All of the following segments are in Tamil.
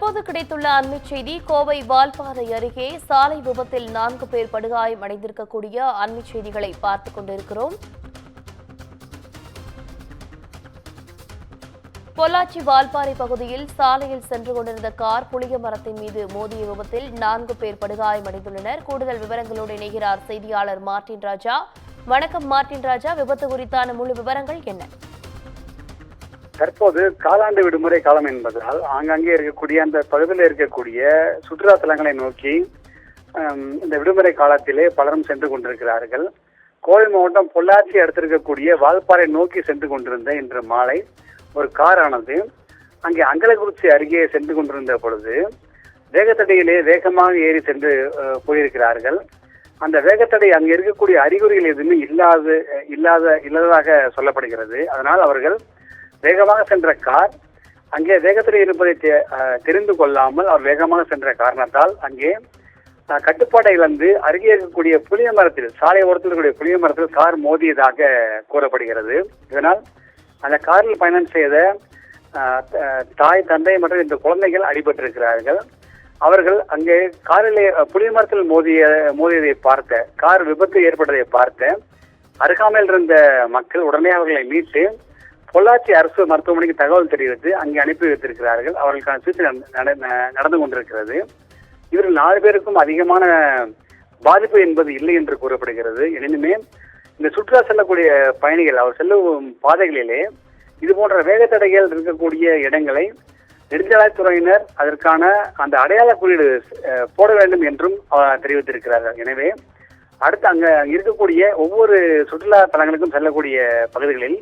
தற்போது கிடைத்துள்ள அண்மை செய்தி. கோவை வால்பாறை அருகே சாலை விபத்தில் 4 பேர் படுகாயம் அடைந்திருக்கக்கூடிய அண்மை செய்திகளை பார்த்துக் கொண்டிருக்கிறோம். பொள்ளாச்சி வால்பாறை பகுதியில் சாலையில் சென்று கொண்டிருந்த கார் புளிய மரத்தின் மீது மோதிய விபத்தில் 4 பேர் படுகாயம் அடைந்துள்ளனர். கூடுதல் விவரங்களோடு இணைகிறார் செய்தியாளர் மார்ட்டின் ராஜா. வணக்கம் மார்ட்டின் ராஜா, விபத்து குறித்தான முழு விவரங்கள் என்ன? தற்போது காலாண்டு விடுமுறை காலம் என்பதால் ஆங்காங்கே இருக்கக்கூடிய அந்த பகுதியில் இருக்கக்கூடிய சுற்றுலா தலங்களை நோக்கி இந்த விடுமுறை காலத்திலே பலரும் சென்று கொண்டிருக்கிறார்கள். கோவை மாவட்டம் பொள்ளாச்சி அடுத்திருக்கக்கூடிய வால்பாறை நோக்கி சென்று கொண்டிருந்த இன்று மாலை ஒரு காரானது அங்கே அங்கலக்குறிச்சி அருகே சென்று கொண்டிருந்த பொழுது வேகத்தடையிலே வேகமாக ஏறி சென்று போயிருக்கிறார்கள். அந்த வேகத்தடை அங்கே இருக்கக்கூடிய அறிகுறிகள் எதுவுமே இல்லாததாக சொல்லப்படுகிறது. அதனால் அவர்கள் வேகமாக சென்ற கார் அங்கே வேகத்தில் இருப்பதை தெரிந்து கொள்ளாமல் அவர் வேகமாக சென்ற காரணத்தால் அங்கே கட்டுப்பாட்டை இழந்து அருகே இருக்கக்கூடிய புளிய மரத்தில், சாலை ஓரத்தில் இருக்கக்கூடிய புளிய மரத்தில் கார் மோதியதாக கூறப்படுகிறது. இதனால் அந்த காரில் பயணம் செய்த தாய், தந்தை மற்றும் இந்த குழந்தைகள் அடிபட்டிருக்கிறார்கள். அவர்கள் அங்கே காரிலே புளிய மரத்தில் மோதியதை பார்த்த, கார் விபத்து ஏற்பட்டதை பார்த்த அருகாமையில் இருந்த மக்கள் உடனே அவர்களை மீட்டு பொள்ளாச்சி அரசு மருத்துவமனைக்கு தகவல் தெரிவித்து அங்கே அனுப்பி வைத்திருக்கிறார்கள். அவர்களுக்கான சிகிச்சை நடந்து கொண்டிருக்கிறது. இவர்கள் 4 பேருக்கும் அதிகமான பாதிப்பு என்பது இல்லை என்று கூறப்படுகிறது. எனினுமே இந்த சுற்றுலா செல்லக்கூடிய பயணிகள் அவர் செல்லும் பாதைகளிலே இது போன்ற வேகத்தடைகள் இருக்கக்கூடிய இடங்களை நெடுஞ்சாலைத்துறையினர் அதற்கான அந்த அடையாள குறியீடு போட வேண்டும் என்றும் தெரிவித்திருக்கிறார்கள். எனவே அடுத்து அங்கே இருக்கக்கூடிய ஒவ்வொரு சுற்றுலா தலங்களுக்கும் செல்லக்கூடிய பகுதிகளில்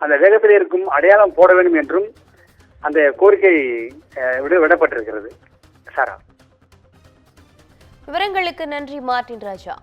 அந்த வேகத்தில் இருக்கும் அடையாளம் போட வேண்டும் என்றும் அந்த கோரிக்கை விடப்பட்டிருக்கிறது. சாரா, விவரங்களுக்கு நன்றி மார்ட்டின் ராஜா.